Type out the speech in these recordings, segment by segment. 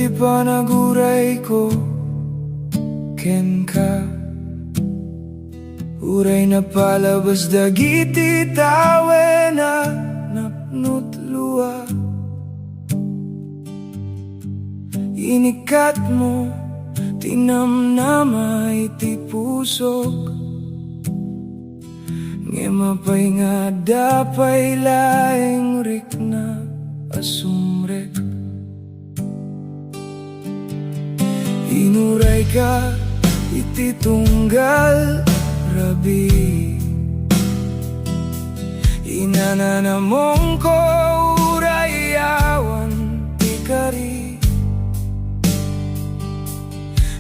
ti panaguray ko ken ka. Uray na palabas dagiti tawe na napnut luwa. Inikat mo tinamnama iti pusok. Ngemapay nga dapay laeng rik na asumrek. Inuray ka iti tunggal rabi. Inananamong ko uray awan ti kari.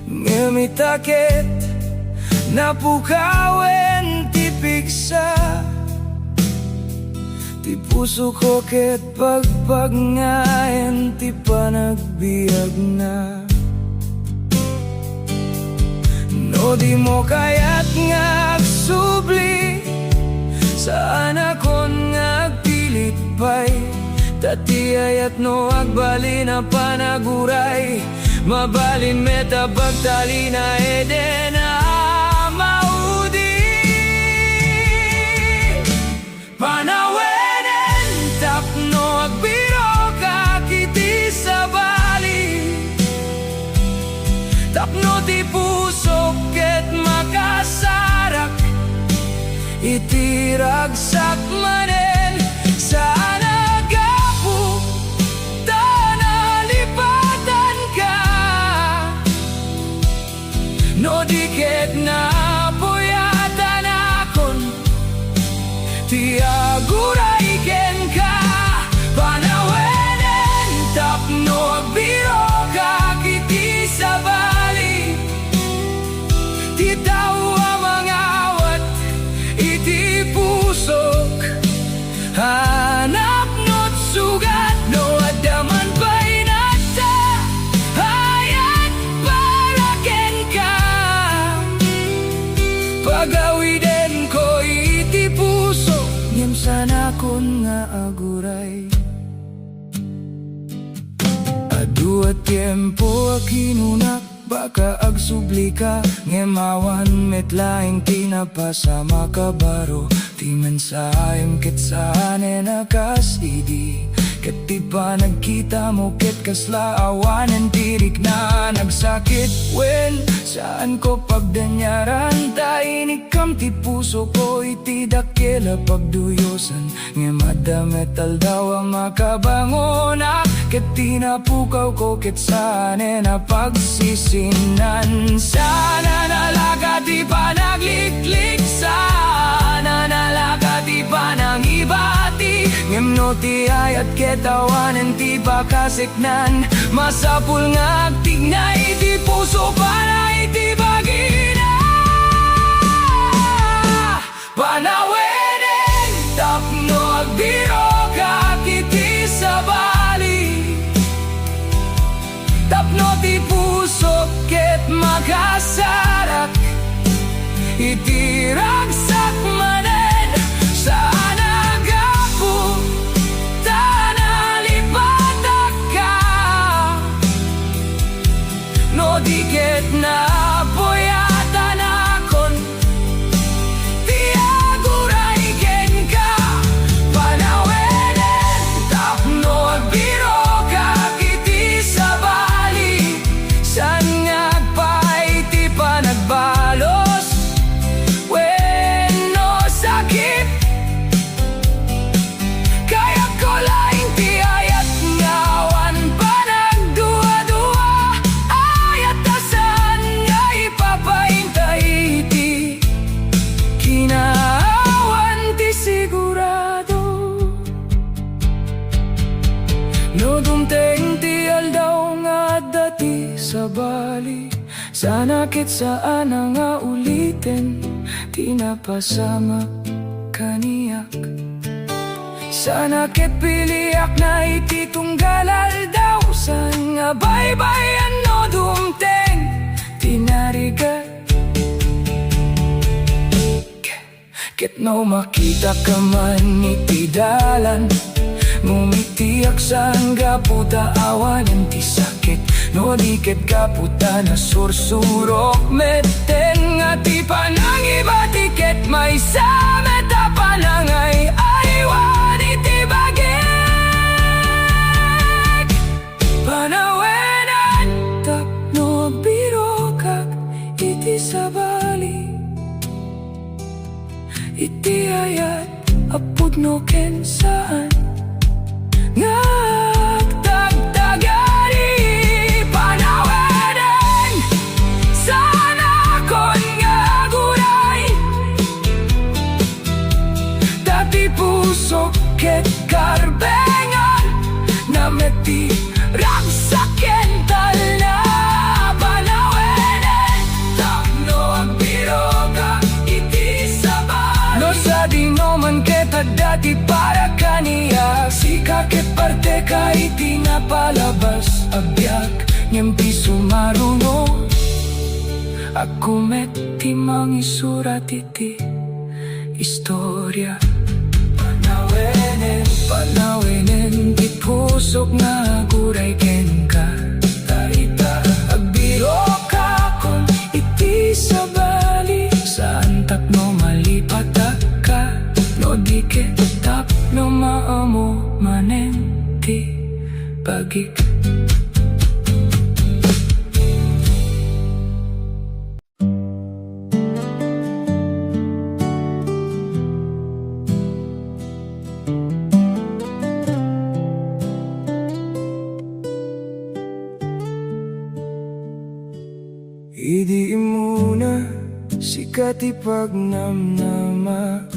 Ngemitakit napukawen ti piksa. Ti puso ko ket pagpagngayen ti panagbiag na. No di mo kaya't ngagsubli, saan akon ngagpilit pa'y tatiyayat no agbali na panaguray. Mabalin meta pagtali na eden maudi. Panawenen tapno agbiro kakiti sabali. Tapno ti puso ket makasarak itiragsak manen saan agapu tanalipatan ka. No di ket napuyatan akon ti aguray ken ka. Panawenen tapno agbiro kakiti sabali. Ti tao mangawat iti pusok. Hanap no't sugat no adaman pa'y nata hayat para ken ka. Pagawiden ko iti puso ngem sana kon nga aguray. Adu at tiempo akinunak baka agsubli ka. Ngemawan metlaing tinapasama ka baro. Ti mensahem ket sane nakasidi. Ket ti pa nagkita mo ket kasla awanen tirik na nagsakit. Wen saan ko pagdanyaran ta inikam ti puso ko iti dakela pagduyosan. Ngemmadamet aldaw ang makabangonak. Ket tinapukaw ko ket sane na pagsisinan. Sana nalaga di pa nagliklik. Sana nalaga di pa nangibati. Ngemno ti ayat ketawanen ti bakasiknan. Masapul nga agtignay ti puso para iti bagina. Panawenen tapno agbiro kakiti sabali. Tapno ti puso ket makasarak itiragsak manen saan agapu tanalipatak ka. No di ket napuyatan akon ti aguray ken ka. Panawenen tapno agbiro kakiti sabali. San ngagpay ti panagbalos wenno sakit. Kaya ko laing ti ayat ngawan panagdua-dua. Ayat asan nga ipapahintay ti kinaawan ti sigurado. No dumteng ti aldaw nga dati sabali. Sana ket saan nga ulitin tinapasama kaniyak. Sana ket piliak na iti tunggalal daw. San nga baybayan no dumteng tinarigat. Ket no makita ka man iti dalan. Ngumitiyak saan ga puta awan ti sakit. no diket kaputa na sursurok meten nga ti panang iba tiket may samet a panangay aywan iti bagek panawenan tapno birokak iti sabali iti ayat apud no ken saan ngagtagtagari panawenen sana kon nga guray dati puso ket karbengan na meti ragsaken tal na panawenen tapno ang biroga iti sabali no sa di no man kita dati para kaniya sika ket parte ka iti napalabas abyak nyempi sumaruno ako metti mangisurat iti istorya panawenen di pusok nga guray ken ka taita agbiro ka kon iti sabali saan tapno malipat ka no di ketap no maamo manen ti bagik idi muna sikat ipagnamnamak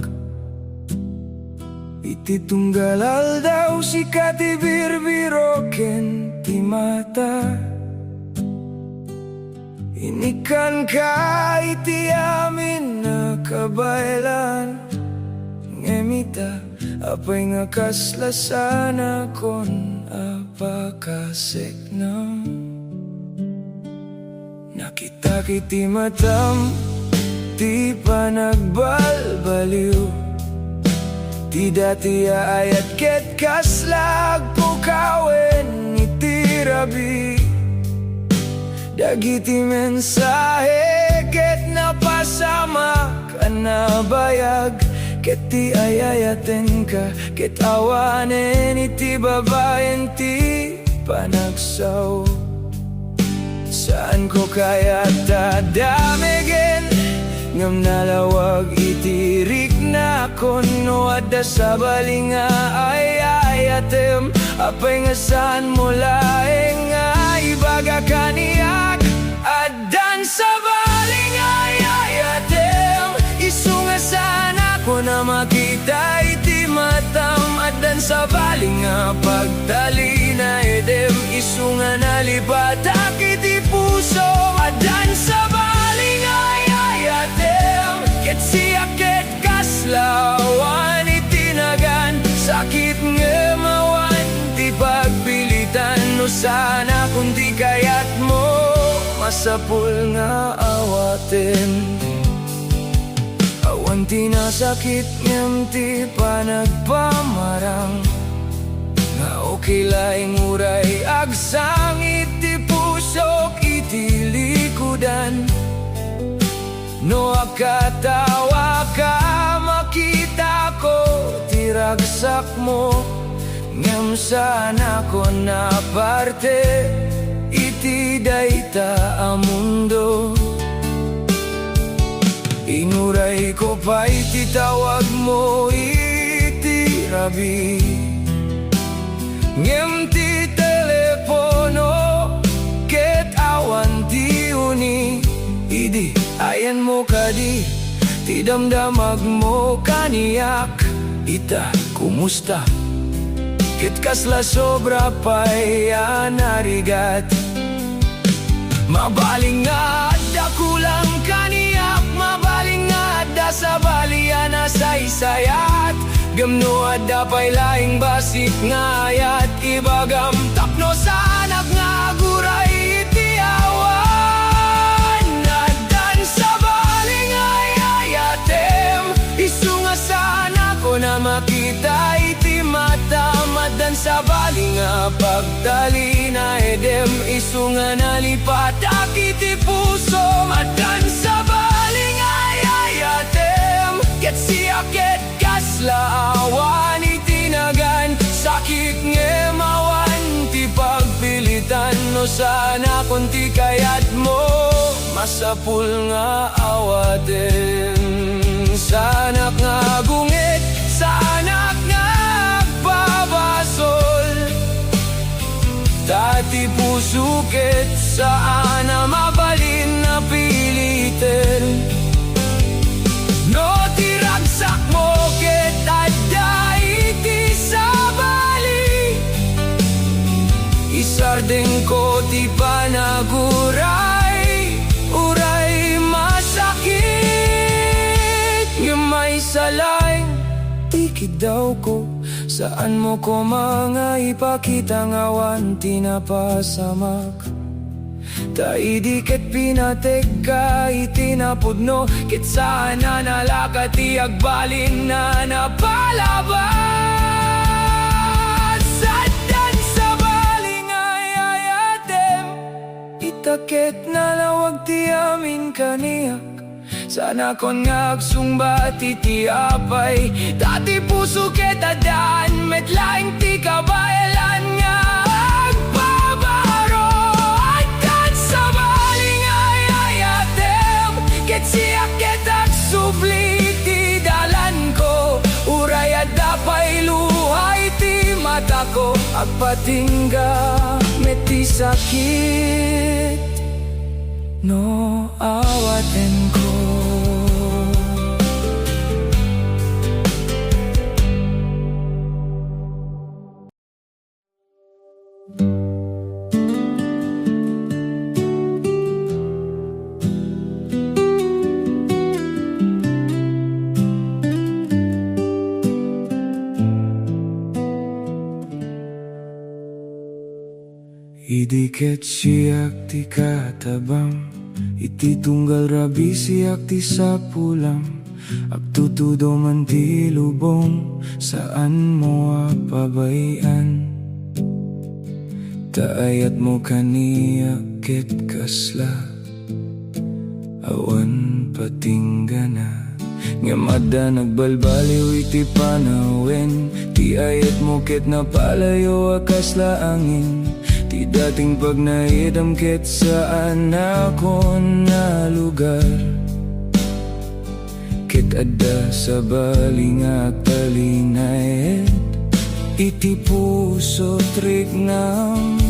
iti tunggalal daw sikat ibirbiroken ti mata inikan ka iti amin na kabaylan ngemita apay nga kaslasana kon apakasek na nakita kiti matam ti panagbalbaliw ti dati ayat ket kaslag pukawen iti rabi dagiti mensahe ket napasama ka na bayag ket ti ayayaten ka ket awanen iti babaen ti panagsaw saan ko kaya tadamegen ngam nalawag itirik na kono adda sabali nga ayayatem apay nga saan mo laeng nga ibaga kaniyak addan sabali nga ayayatem isu nga sana ko na makita iti matam addan sabali nga pagtali na edem isu nga nalibatak iti puso addan sabali nga ayayatem ket siya ket kaslawan itinagan sakit nga mawan ti pagpilitan no sana kung di kayat mo masapul nga awaten awan ti nasakit ngem ti panagpamarang nga okay laing uray agsang iti pusok iti likudan no akatawa ka makita ko ti ragsak mo ngem sana ko na parte iti dayta a mundo inuray ko pa iti tawag mo iti rabi ngem ti telepono ket awan ti uni idi ayan mo kadi ti damdamag mo kaniyak ita kumusta ket kasla sobra pay narigat mabaling nga adda kulang kaniyak mabaling nga adda sabali na saysayat gamno adda pay laing basik nga ayat ibagam tapno sa anak nga guray iti awan addan sabali nga ayayatem isu nga sana ko na makita iti matam addan sa sabali nga pagdali na edem isu nga nalipat akiti puso madan sabali nga yayatem ket siyaket kasla awan itinagan sakit nge mawan ti pagpilitan no sana kunti kayat mo masapul nga awaten sanak nga gungit sanak nga agpabasol dati pusukit saan na mabalin na pilitin no tiragsak mo ket adda iti sabali isardeng ko ti panaguray uray masakit may salain tikid daw ko saan mo ko mga ipakita ngawan tinapasamak taidikit pinatek ka itinapudno kit saan na nalakat iagbalin na napalabas sadan sabali nga yayatem itakit na lawag ti amin kaniyak sana kon nga agsumbat iti apay dati puso kita daan metlaing ti kabayalan nga agpabaro agdan sabali nga yayatem ket siyak ket agsubli ti dalan ko uray adda pay luhay ti mata ko agpatingga meti sakit no awaten ko idikit siyak ti katabang iti tunggal rabi siyak ti sapulam agtutudo man ti lubong saan mo apabayan taayat mo kaniya ket kasla awan patinggana ngamada nagbalbaliw iti panawin ti ayat mo ket napalayo akasla angin ti dating pag naidam ket saan ako na lugar ket adda sabali nga talinayet iti puso trignam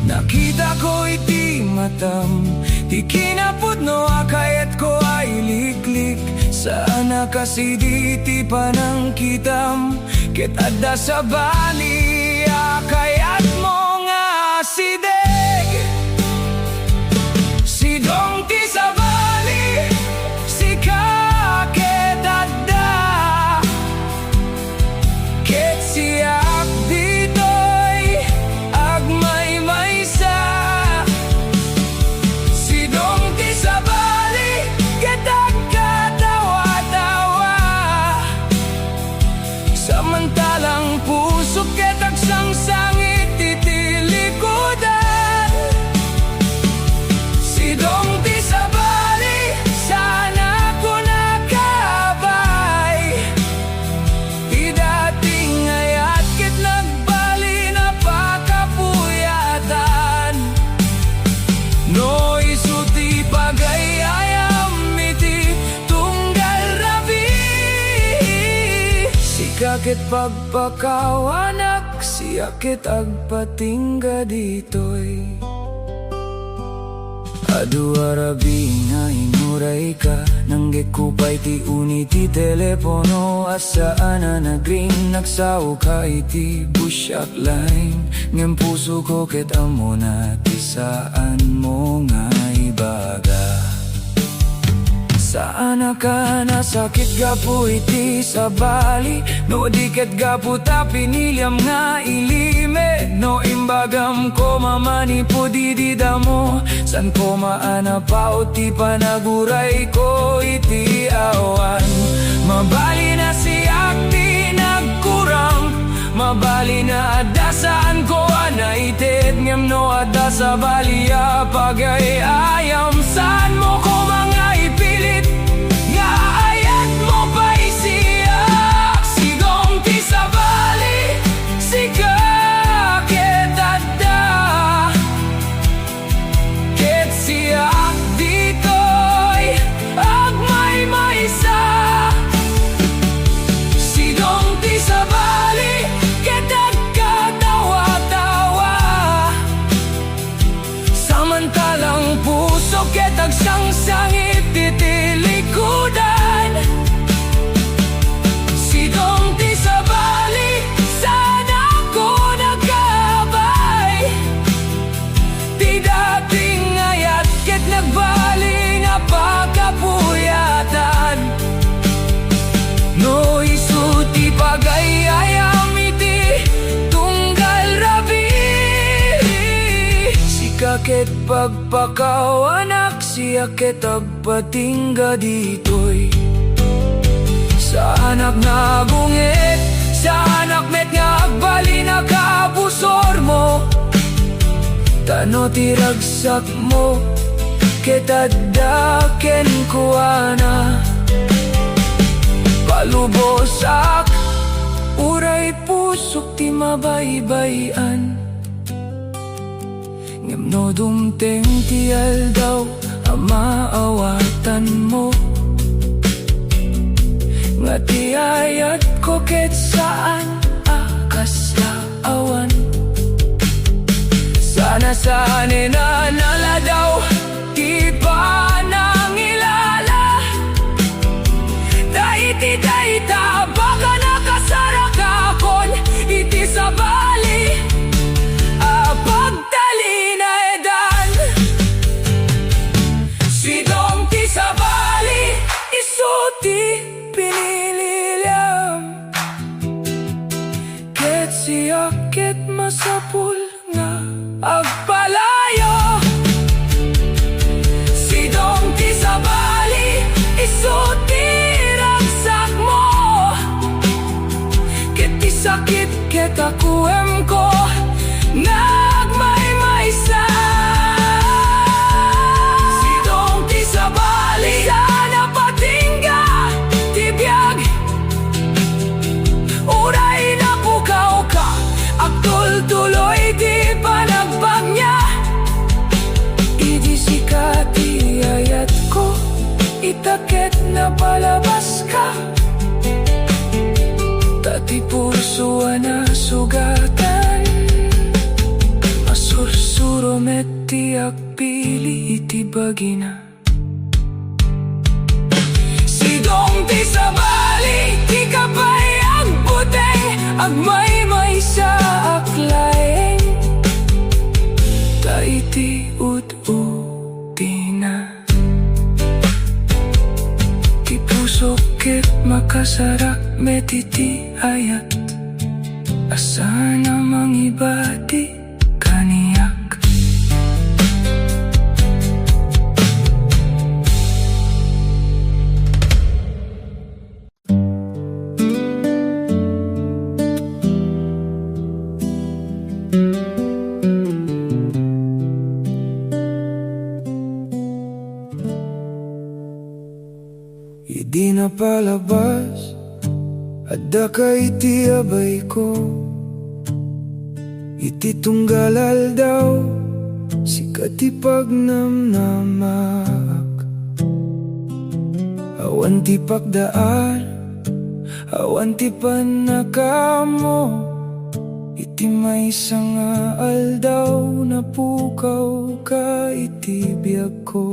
nakita ko iti matam ti kinapudno akayat ko ay liklik sana kasi di ti panang kitam ket adda sabali akayat mo sideg Sidong ti sabali sika ket adda ket siyak ditoy agmaymaysa Sidong ti sabali ket agkatawa-tawa samantalang puso ket agsangsangit Sidong ti sabali sana ko nakabay ti dating ayat ket nagbali na pakapuyatan no isu ti pagayayam iti tunggal rabi sika ket pagpakawanak siya ket agpatingga ditoy adu arabi nga inuray ka nanggekupay ti uni ti telepono asaan na nagring nagsao ka iti busyak line ngem puso ko ket amo na ti saan mo nga ibaga saan ka nasakit gapu iti sabali no diket gapu ta pinilyam nga ilime no imbagam ko mamani po dididamo san ko maana pa o ti panaguray ko iti awan mabali na siyak ti nagkurang mabali na dasaan ko anaited ngem no ada sabali pagay ayam saan mo ko mga ipilit nga ayat mo pa isiyak Sidong ti sabali sika ketada ket siyak ditoy agmay maysa Sidong ti sabali kedag katawa-tawa samantalang puso ketag sang-sangit titilikudan Sidong ti sabali sana ko nagkabay ti dating ayat ket nagbali nga pagkapuyatan no isuti pagayayam iti tunggal rabi sikaket pagpakawanak siyaket agpatingga ditoy sa anak nagungit sa anak met nga agbali nakabusor mo tano tiragsak mo ketadaken kuana palubosak uray pusok ti mabaybayan ngem no dumteng ti aldaw amaawatan mo nga ti ayat ko ket saan akasawan sana saan na naladaw ti panangilala daiti daita baka nakasarak akon iti sabali pagtali na edan Sidong ti sabali isuti pinililyam ket siyak ket masapul nga agpalayo Sidong ti sabali isuti ragsak mo ket ti sakit ket akuem ko nagmaymaysa Sidong ti sabali sana patingga ti biyag uray na pukaw ka agtul-tuloy ti panagbag niya idi sikati ayat ko itaket na palabas ka tati puso na sugatan masursuro met ti agpili iti bagina Sidong ti sabali ti kapay agbuteng agmaymay sa aklaeng taiti ud-utina ti puso ket makasarak met iti ayat asana mangibati kaniyak Idi na palabas adda ka iti abay ko iti tunggal aldaw sikat ti pagnamnamak awan ti pagdaan awan ti panakamo iti maysa nga aldaw napukaw ka iti biyag ko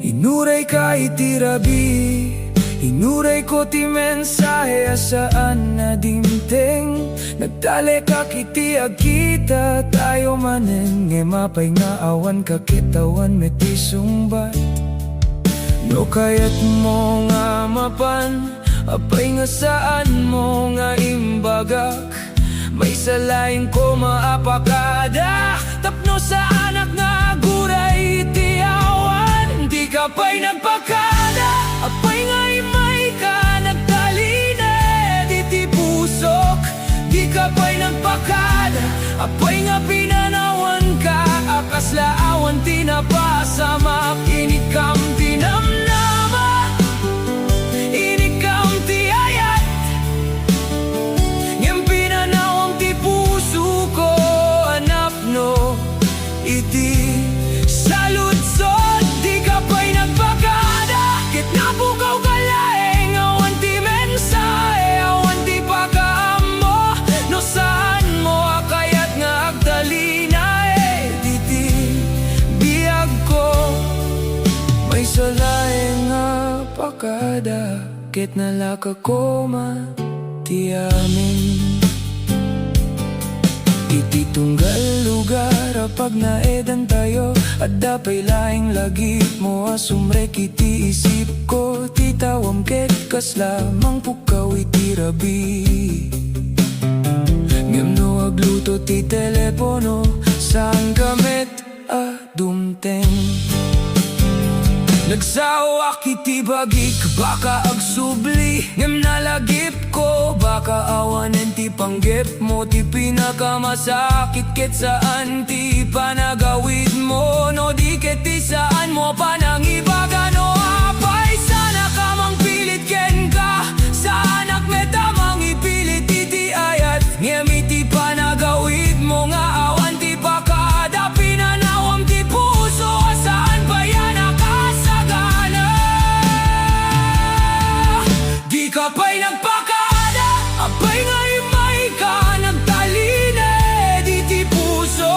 inuray ka iti rabi inuray ko ti mensahe asaan na dimteng nagdale ka kiti agkita tayo manen nge mapay nga awan kakitawan meti sumbat no kayat mo nga mapan apay nga saan mo nga imbagak may salain ko maapakada tapno sa anak na guray iti awan di ka pa'y nagpakada apay nga imay ka nagtalina di ti puso tinapasamak. Inikam tinamnama, inikam ti ayat. Ngem pinanawang ti puso ko, anapno iti saludsod. Di ka pa'y nagpakada, kit napukaw ka laeng. Awan ti mensahe, awan ti pagkaamo. No saan mo akayat nga agtalina diti biyag ko. May salaeng nga pakada, kit nalaka ko ti amin. Iti tunggal lugar pag naedan tayo, at dapay laing lagip mo asumrek iti isip ko. Titawam ket kas lamang pukaw iti rabi. Ngem no agluto ti telepono, saan gamit dumteng. Nagsawak iti bagik, baka agsubli. Ngem nalagip ko, baka awanen ti panggep mo. Ti pinakamasakit ket saan ti panagawid mo. No di ket ti saan mo panangibaga. No apay sana ka mang pilit ken ka, sa anak metamang ipilit iti ayat. Ngem iti panagawid mo nga awan ti pakada. Pinanawam ti puso, saan pa yan nakasagana. Di ka pa'y nagpakada, apay nga imay ka nagtalina di ti puso.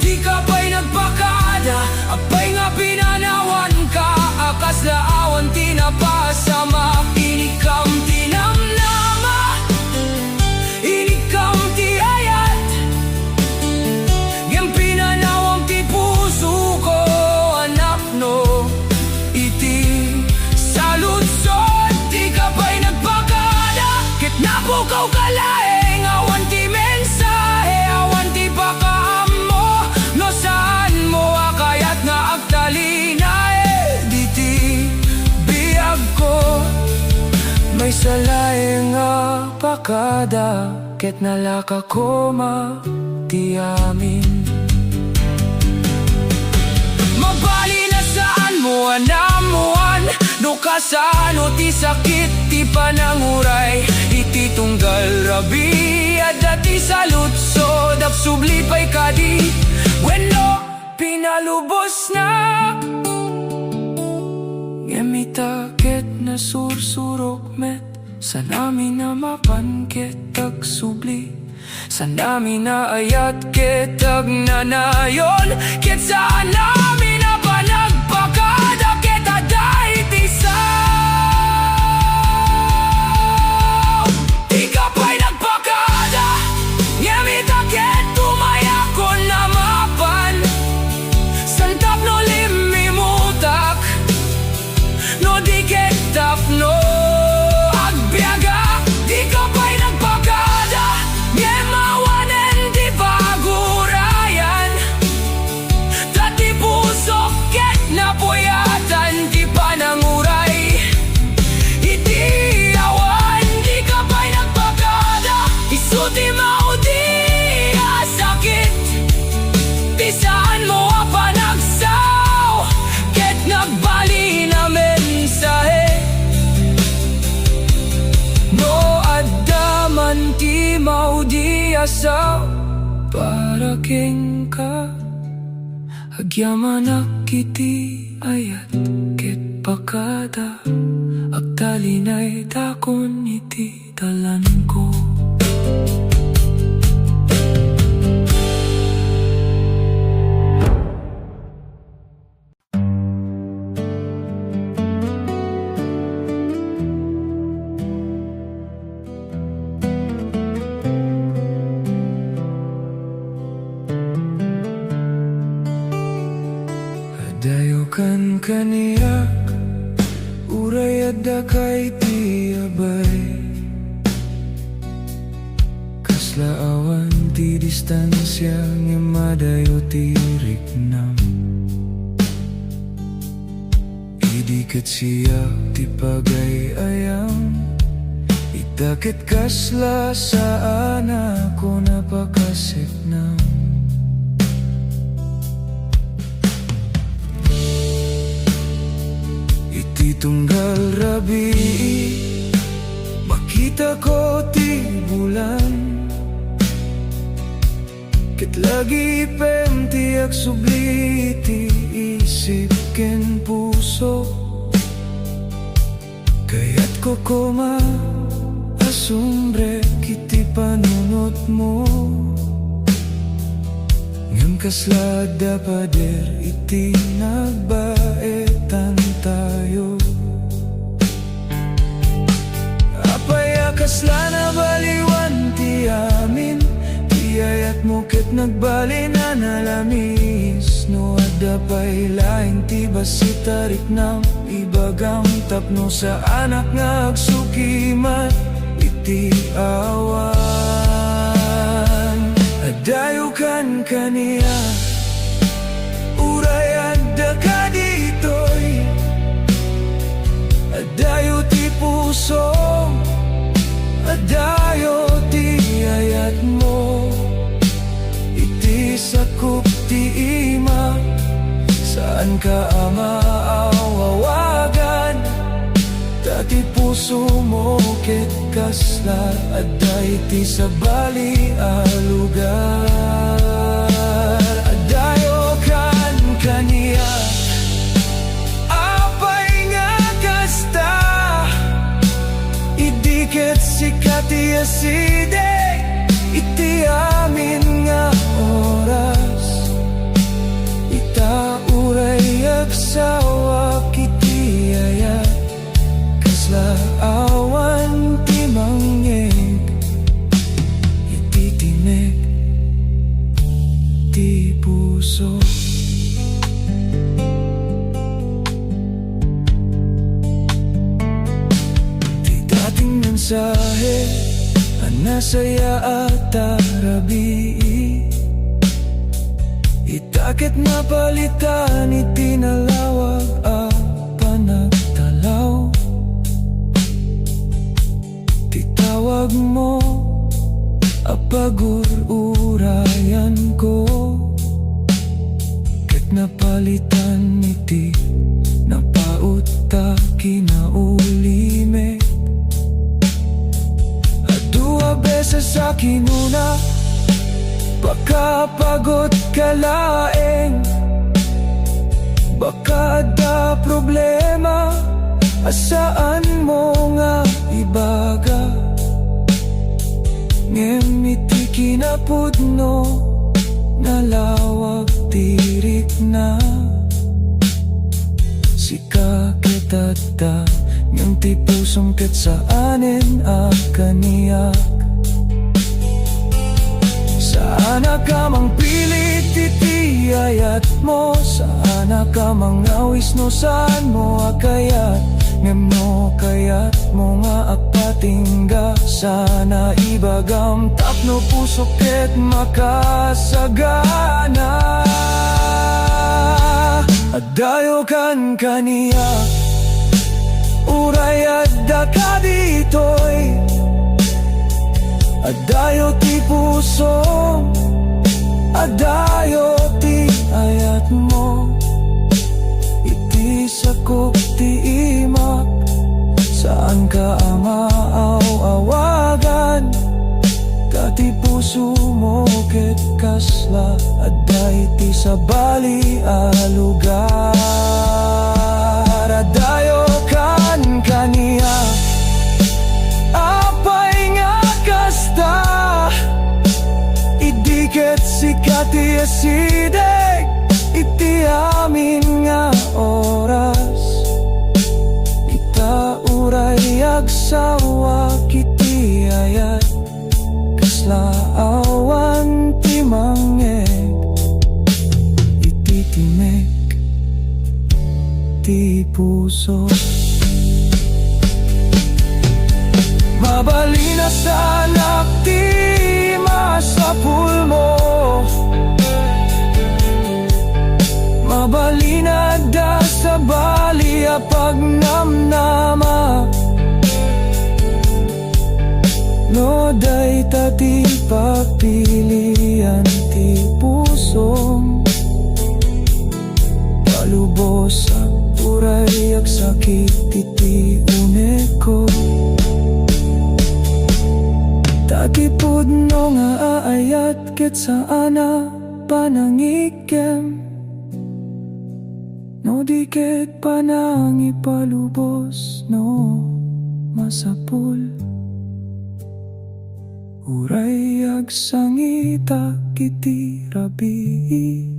Di ka pa'y nagpakada, apay nga pinanawan ka, akas laawan tinapasamak. Inikam tinamnama, inikam ti ayat. Ngem pinanawang ti puso ko, anak no iti saludsod. Di ka pa'y nagpakada, kit napukaw ka laeng. Awan ti mensahe, awan ti pakaamo. No saan mo akayat nga agtalina diti biyag ko. May salaeng nga pakada, ket nalaka ko ti amin. Mabali na saan mo anamuan, no kasano ti sakit ti pananguray. Iti tunggal rabi, at dati salutsod. Apsubli pa'y kadi, bueno pinalubos na. Ngemita ket na sursurok met, san amin na mapan ket agsubli. San amin na ayat ket agnanayon, ket saan amin na panagpakada. Ket aday ti sao. Di ka pa'y nagpakada, ngemita ket tumayakon na mapan. Santap no limimutak, no di ket tapno agbiaga. Di ka pa'y nagpakada, ngemawanen di bagurayan. Dati puso ket napuyatan ti pananguray. Iti awan, di ka pa'y nagpakada, isuti maudi sakit. Ti saan mo panagsaw, ket nagbali na mensahe. No addaman ti maudi asaw, para king ka. Agyamanak iti ayat ket pakada, agtalinay dakon iti talan ko. Dayokan kaniyak, uray adda kay tiyabay. Kaslaawan ti distansya, nga madayo ti riknam. Idikat siya ti pagayayam, idakit kasla saan ako napakasiknam. Iti tunggal rabi, makita ko ti bulan, ket lagi pem ti agsubli ti isip ken puso. Kaya't ko koma asumbre kiti panunot mo, ngem kaslada pader iti nagbaetan tayo. Apaya kasla na baliwan ti amin, iyayat mo ket nagbali na nalamis. No adapay laing ti basitarik nam ibagang tapno sa anak nga agsukimat iti awan. Adayo kan kaniya, uray adda ka ditoy, adayo ti puso, adayo ti ayat mo, iti sakup ti ima, saan ka maawawagan, dati puso mo ket kasla, aday ti sabali a lugar. Adayo kan kaniya, apay nga kasta, idiket sikati aside, iti amin nga oras, ita uray agsawa kiti ayat, kasla awan ti mangyeg, iti timek ti puso. Ti dating mensahe anasaya at arabi, itakit na palitan itinalawag a panagtalaw. Titawag mo apagururayan ko, ket napalitan iti napauta kinaulime. Adua beses sa kinuna, baka pagod ka laeng, baka da problema, asaan mo nga ibaga, ngem iti kinapudno, nalawag tirik na, sika kitata, ngem ti pusong ket saanen a kaniyak. Sana ka mang pilit iti ayat mo, sana ka mang awis no saan mo akayat, ngem no kayat mo nga apatingga, sana ibagam tapno puso ket makasagana. Adayo kan kaniya, uray adda ka ditoy, adayo ti puso, adayo ti ayat mo, iti sakup ti imak, saan ka maawawagan, dati puso mo ket kasla, aday ti sabali a lugar. Adayo kan kaniya, apay nga kasta, idiket sikati asideg, iti amin nga oras, ita uray agsawa kiti ayat, kasla awan ti mangyeg, iti timek ti puso. Mabalina sa anak ti masapul mo, mabalina da sa bali a pagnamnama, no day tati papilian ti pusong palubos ang uray nagsakit iti une ko. Takipod no nga aayat ket saana panangikem, no di ket panangipalubos no masapul. Uray agsangita kiti rabii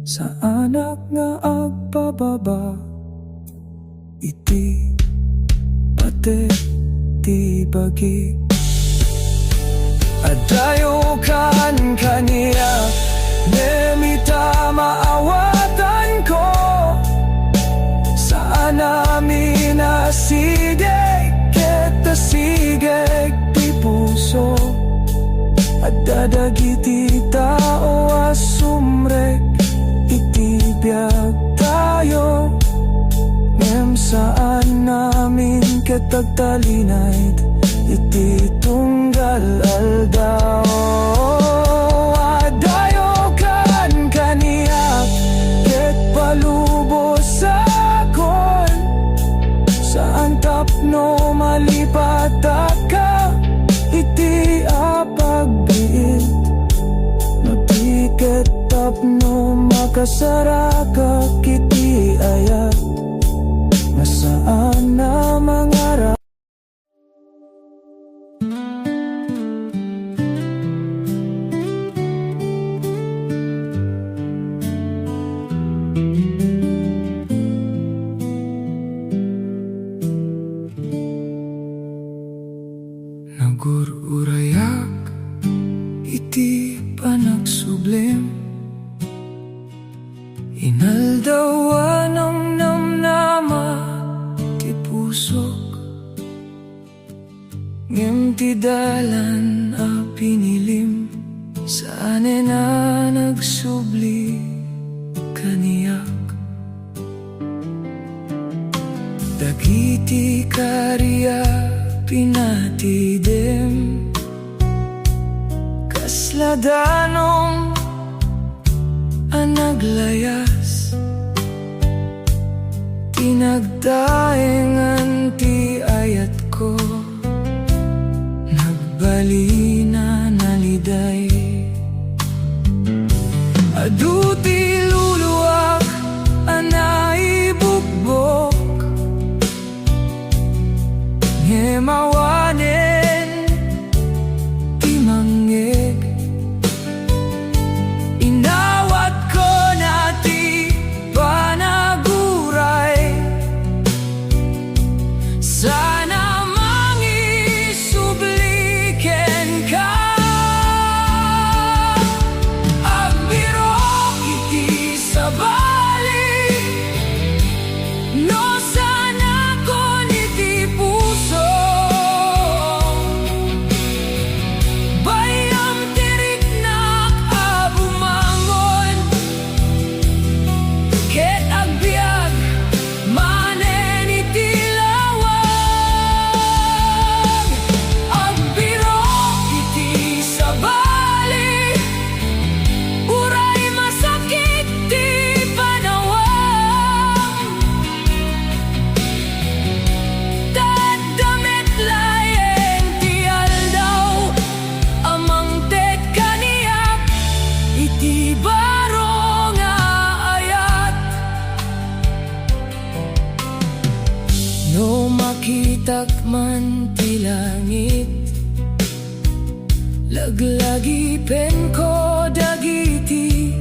sa anak nga agpababa, iti pate ti bagi. Adayo kan kaniya nemita maawatan ko, saan namin nasideg ket sigeg ti puso. At dadagiti tao asumrek iti biag tayo, ngem saan namin ketagtalinay iti tunggal aldao. Adayo kan kaniyak ket palubos akon, saan tapno malipat ka iti apagbiit, no di ket tapno makasaraka kiti ayat, nasaan na mangarap. Nagururayak iti panagsublim, inaldawan ang namnama ti pusok, ngem ti dalan a pinilim, saan na nagsubli kaniyak. Dagiti karya pinatidem, kasladanong anaglayas, tinagdaengan ti ayat ko, nagbalina naliday. Adu ti luluwak anaibugbok, ngemawanen ti manggeg, inawat ko na ti panaguray, sana mangisubliken ka. Agbiro iti sabali, no sana kon iti puso, bayam tiriknak abumangon, ket agbiag manen iti lawag. Agbiro iti sabali, uray masakit ti panawag, dadamit laeng ti aldaw, amang tet kaniyak iti baro nga ayat. No makitak man ti langit, laglagi pen ko dagiti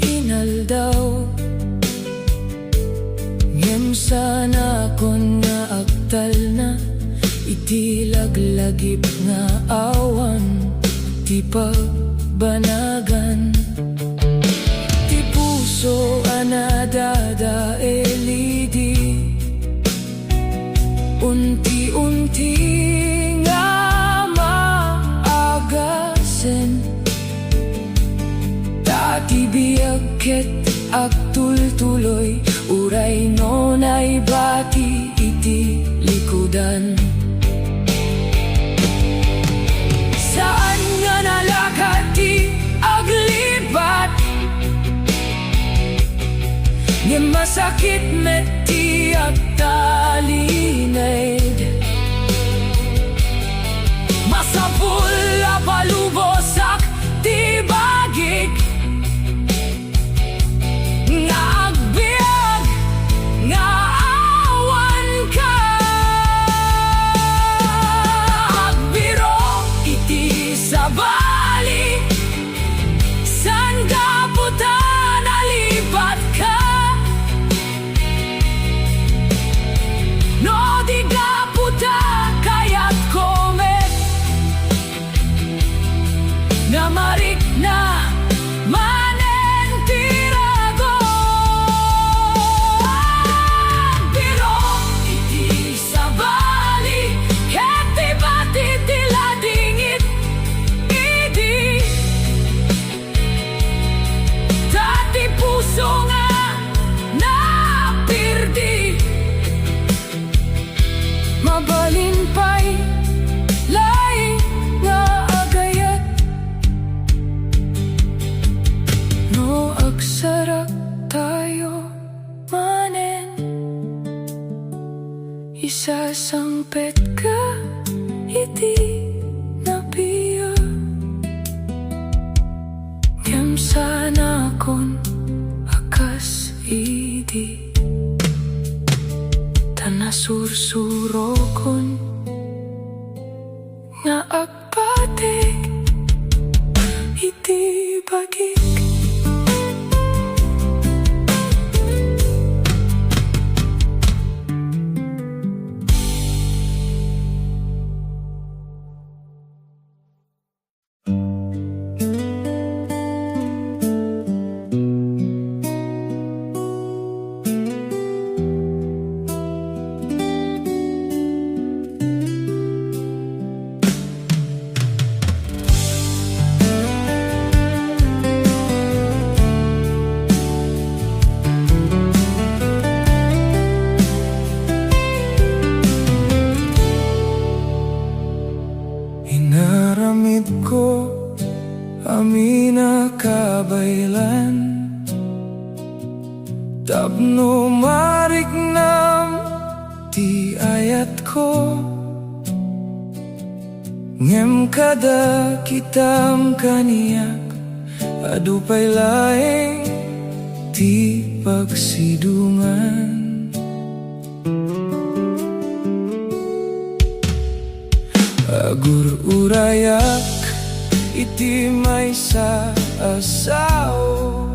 inaldaw, ngem sana kon nga aktal na iti laglagip nga awan, ti pagbanagan ti puso anadadaelidi, unti-unti nga maagasen, dati biyag ket agtultuloy, uray nonay bati iti likudan. Saan nga nalakad ti aglibat, ngem masakit met ti tiyak talinid masapul palubosak tibagik nga agbiag nga awan ka agbiro iti sabali san kaputa nalipat ka no di kaputa kayat komet na marik na manen tirago biro iti sabali heti bati tila dingit idi dati puso nga napirdi mabalin pa'y laing nga agayat no agsarak tayo manen isasangpet ka iti napiya ngem sana kon akas idi tanasursuro-kon nga agpatik iti bagik inaramid ko amina kabaylan tapno marignam ti ayat ko ngem kada kitam kaniyak adupay laeng ti pagsidungan agur urayak iti may sa asao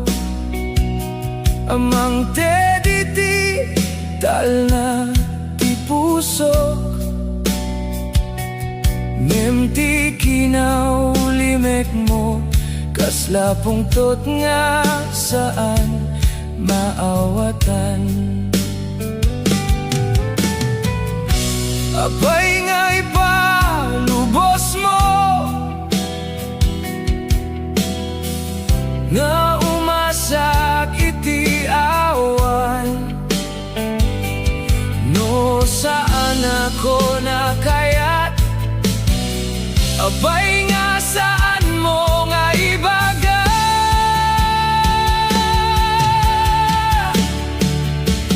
amang tediti tal na ti pusok ngem ti kinaulimek mo kaslapong tot nga saan maawatan apay nga ipalubos mo nga umasak iti awan no saan ako nakayat apay nga saan mo nga ibaga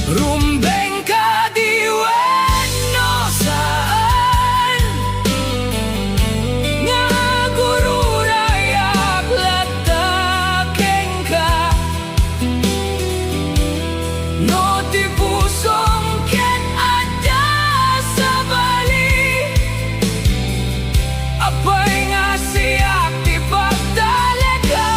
rumbeng ka diwen no saan nga gururayak latakeng ka no ti pusong ken adya sabali apay nga siyak ti pagdalagam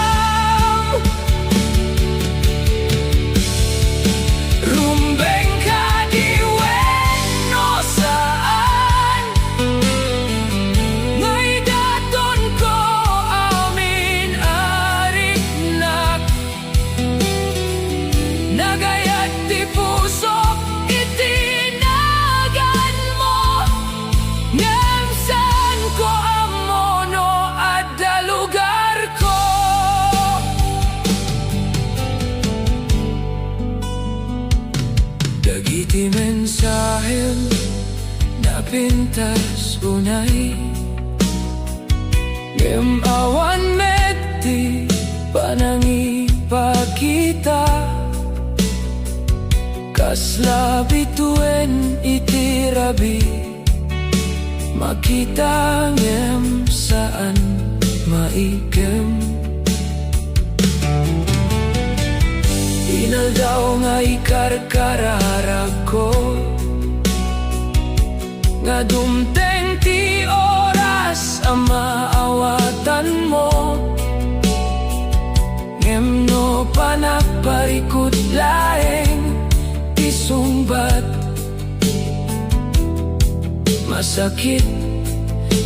rumbeng ka diwen no saan ngay daton ko amin ariknak nagayat ti pusok itinagan mo ngem saan ko amono adda lugar ko dagiti mensahem napintas unay ngem awan medti panangipakita kasla bituen itirabi, makita ngem saan maigem. Inaldaw nga ikarkararag ko, nga dumteng ti oras ang maawatan mo. Ngem no panagparikot laeng isungbat, masakit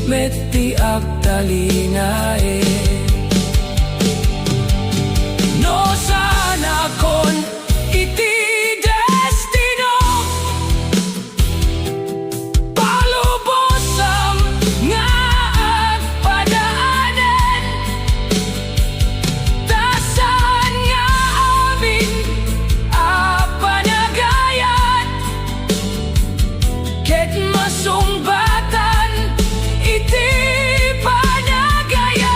meti agtalingae. No sana kon iti destino, palubosam nga agpadaanen, tasan nga amin apanagayat, ket masungbatan iti panagayat.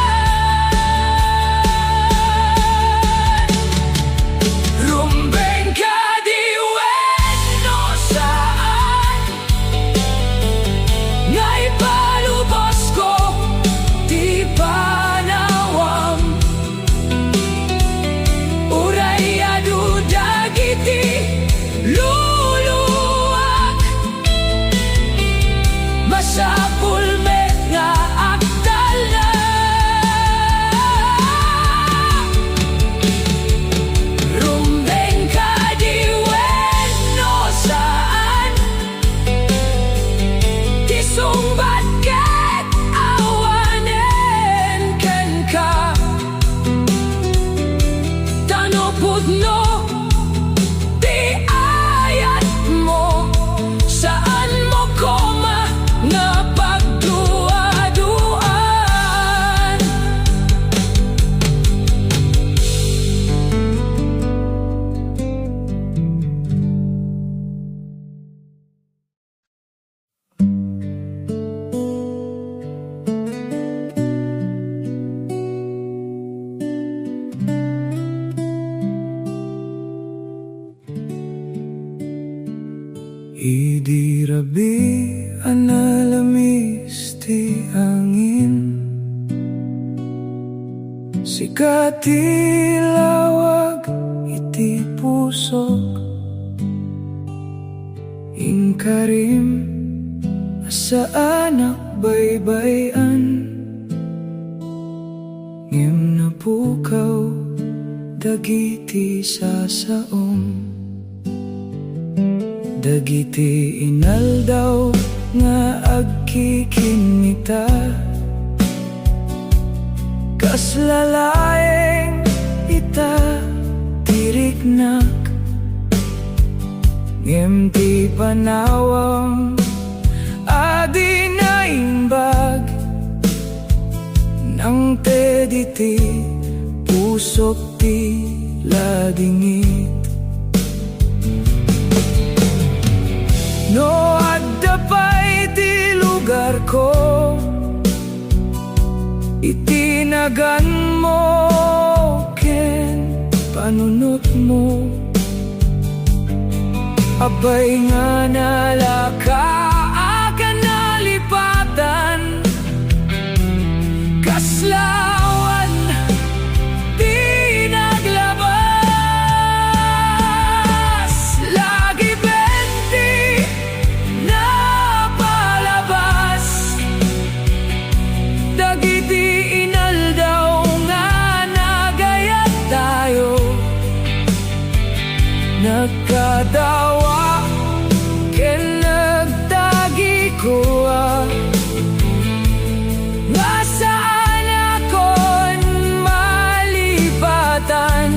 Rumbeng ka diwen no saan, nga'y palubos ko di panawam. Uray adu dagiti luluak, masapul me nga agdal na. Rumbeng ka diwen no saan, tisungbat ket awanen ken ka. Tanopod no di ayat mo, saan mo koma nga pagduaduan. Idirabi analamis ti angin, sikat ti lawag iti pusok, ingkarim asa anak baybayan, ngem napukaw dagiti sasaom. Dagiti inaldaw nga agkikinita, kaslalaeng ita tiriknak, ngem ti panawam adi naimbag, nang tediti pusok ti ladingit. No adda pa'y ti lugar ko, itinagan mo ken panunot mo. Abay nga nalaka akan nalipatan, kaslawan di naglabas. Lagi benti na palabas, dagiti inaldaw nga nagayat tayo. Nagkadawa ken nagtagi ko nga saan akon malipatan.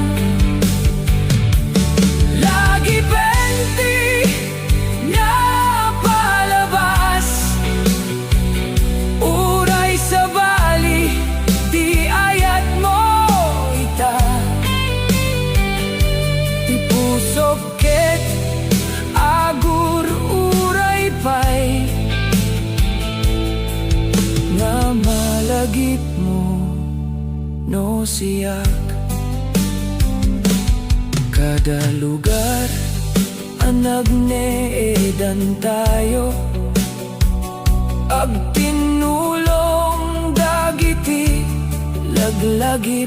Lagi benti na palabas, uray sabali di ayat mo ita. Ti pusok ket agur uray pay, nga malagip mo no siyak. Kada lugar Anagneedan tayo ag tinulong dagiti laglagip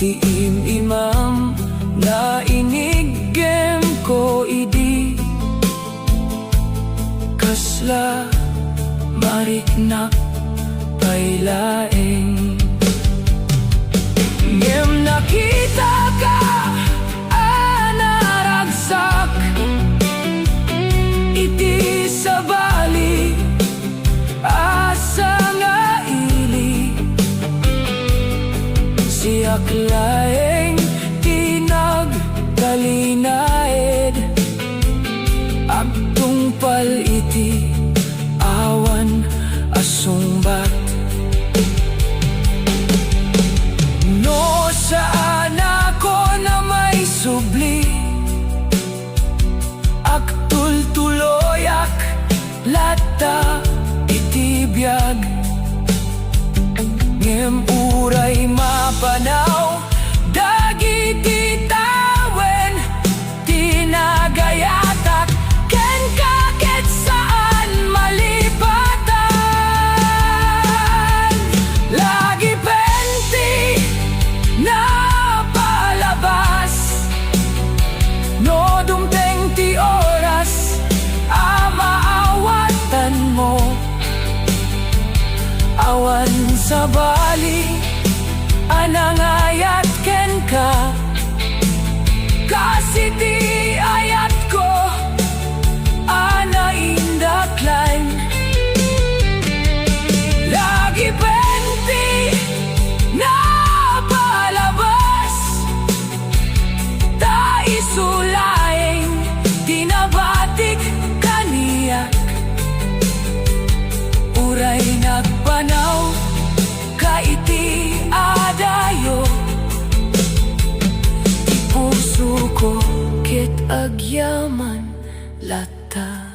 ti imam na inigem ko idi kasla mariknak pailaeng ngem nakita ka anaragsak iti sabali asa nga ili siyak laeng tinagkalinaed agtungpal iti awan asungbat no saan ako na may subli agtultuloyak lata iti biyag ngem uray mapanaw dagiti tawen tinagayatak ken kakit saan malipatan lagi penti na palabas no dumteng ti oras amaawatan mo awan sabali anangayat ken ka kasi ti ayat ko anaindaklan lagi penti na palabas ta isulaeng tinabatik kaniyak uray nagpanaw kaiti adayo ti puso ko ket agyaman lata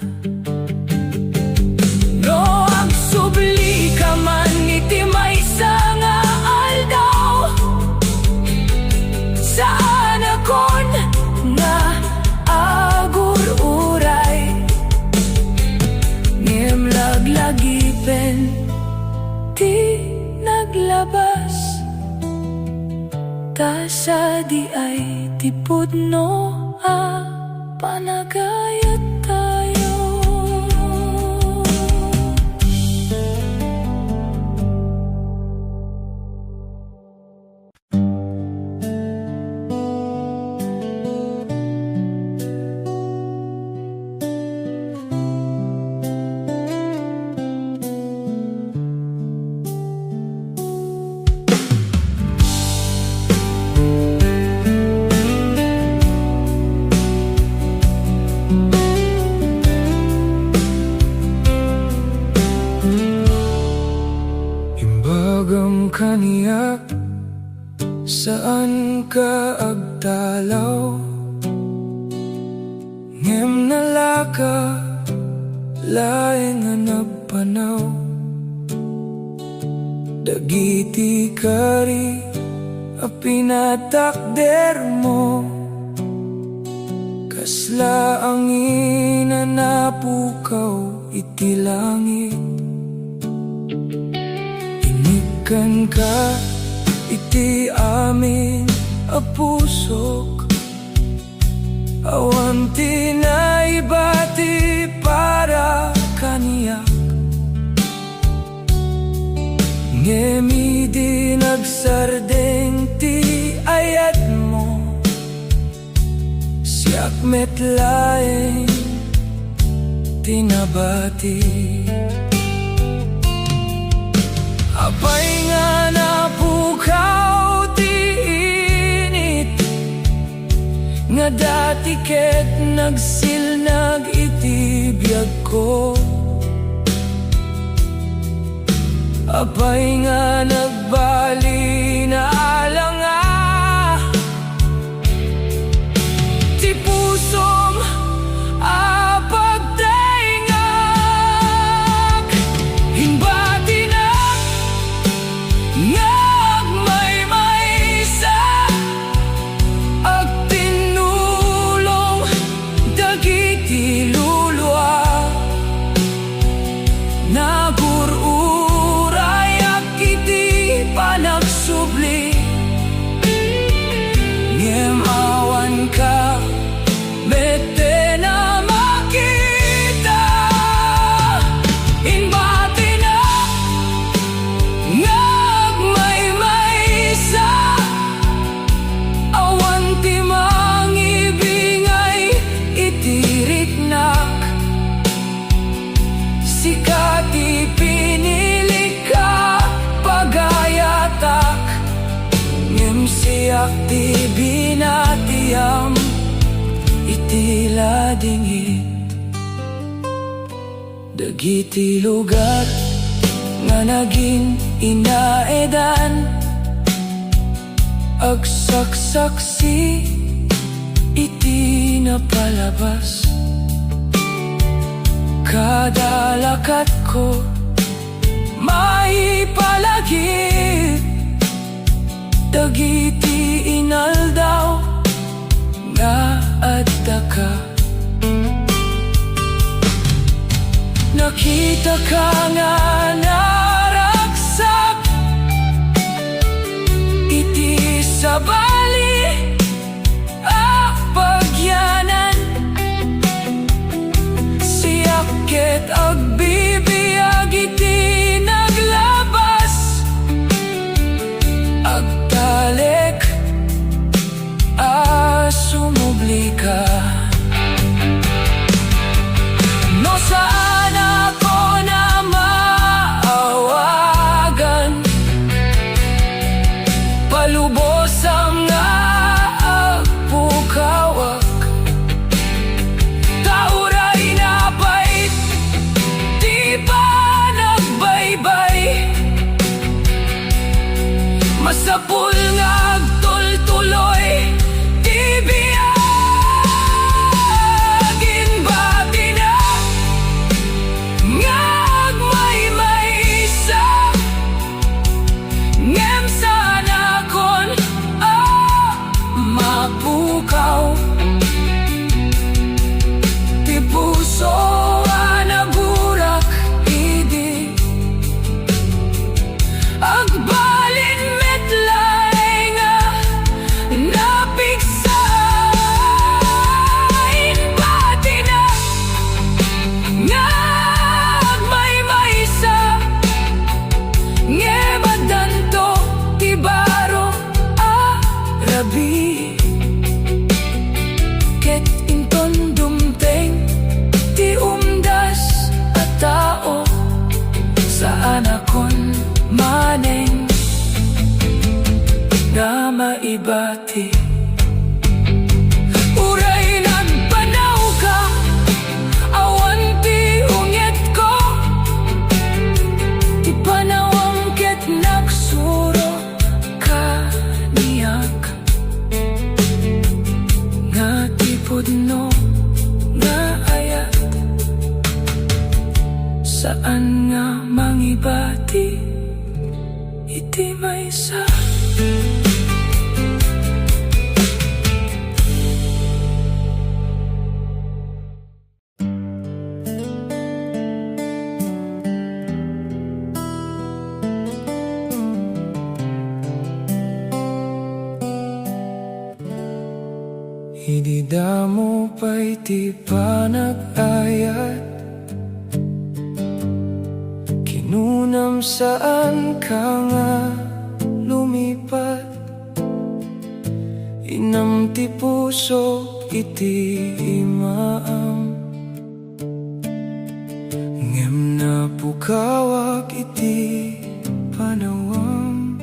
no agsubli ka man iti maysa nga aldaw saan akon nga agururay ngem laglagipen ti naglabas ta sa di ay tipudno a panagayat tayo kaniya saan ka agtalaw ngem nalaka laeng nga nagpanaw dagiti kari a pinatakder mo kasla ang inanapukaw iti langit kan ka iti amin a pusok awan tinaibati para kaniyak ngemi di nagsardeng ti ayat mo siyak metlaeng tinabati apay nga napukaw ti init nga dati ket nagsilnag iti biyag ko apay nga nagbali na alanga ti pusom apagtaingak himbati na ngagmay-maysa ag tinulong binatiyam itila dingi dagiti lugar nga naging inaedan agsaksaksi iti napalabas kada lakat ko maipalagip dagiti inaldaw nga adda ka nakita ka nga naragsak iti sabali apagyanan siyaket agbibiyag iti naglabas agtalek sumubli ka no saan ako na maawagan palubos ang agpukawak tauray napait di ba nagbaybay masapul nga agtultuloy maneng nga maibati uray nagpanaw ka awan ti ungit ko ti panawang ket nagsuro ka niyak nga ti pudno nga ayat saan nga mangibati iti maysa hindi damo pa'y ti panag-ayat nunam saan ka nga lumipat inam ti puso iti imaam ngem na pukawak iti panawam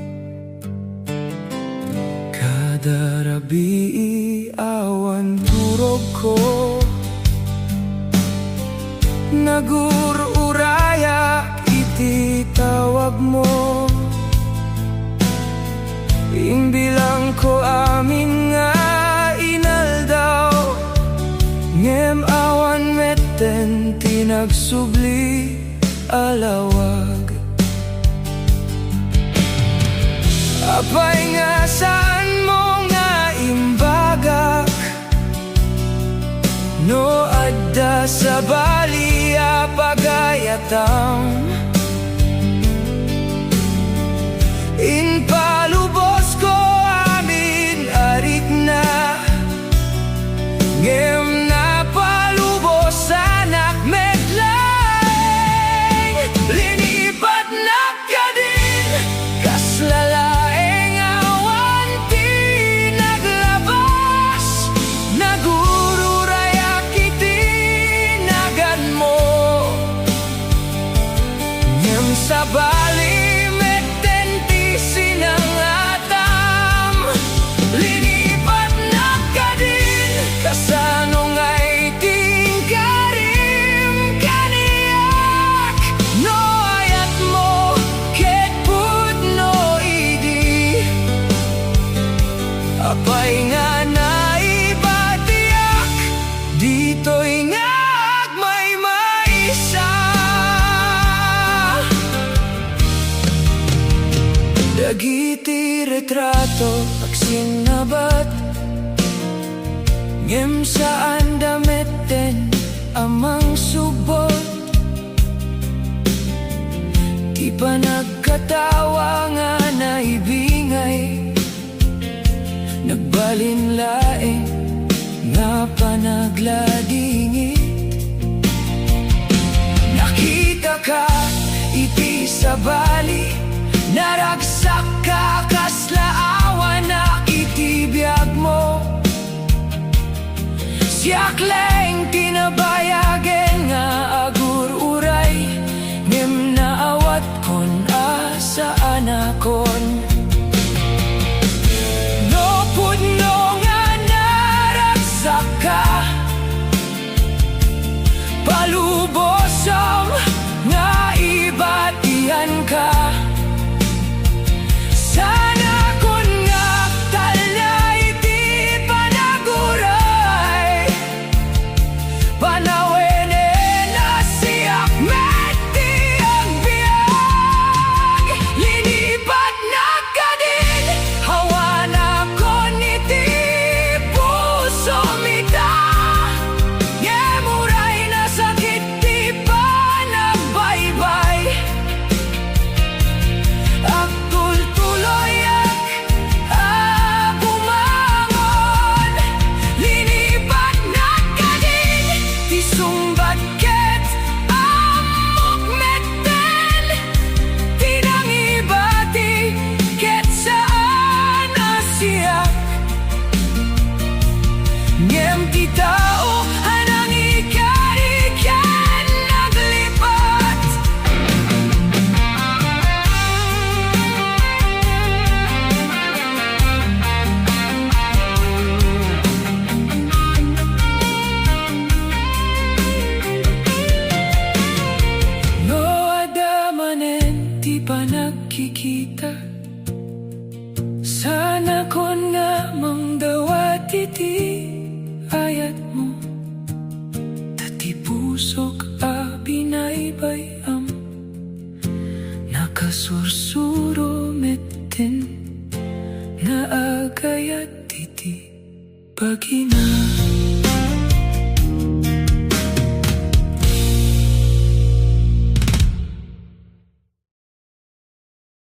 kada rabii awan turog ko nagururaya iti tawag mo imbilang ko amin nga inaldaw ngem awan metten tinagsubli alawag apay nga saan mo nga imbagak no adda sabali apagayatang in palubos ko amin arik na ngem na palubos anak medlay linipat na ka din kaslalaeng awan ti naglabas nagururayak iti nagan mo ngem sabali metten ti sinangatam linipat litrato agsinabat ngem saan damit din amang subot. Di pa nagkatawa nga naibingay, nagbalinlaing nga panagladingit. Nakita ka iti Sabali, naragsak ka kaslaawan na itibiyag mo. Siyak leng tinabayagen nga agur-uray, ngem naawat kon asa anakon. No pudno nga naragsak ka, palubosom nga ibatihan ka. Sana kon nga talya iti panaguray, panawene na siyak meti ang biyag. Linipat na ka din, hawa na kon iti puso mita. Yemuray na sakit di pa nagbaybay, agtul tuloy bumangon. Linipat na ka din, di sumbat ket amok metten. Tinangibati ket saan asiyak, ngem ti tao anang ikan naglipat. No adamanen ti pa nagkikita, sana kon nga mangdawat iti ayat mo. Tati pusok a binaybayam, nakasursuro metten nga agayat iti pagina.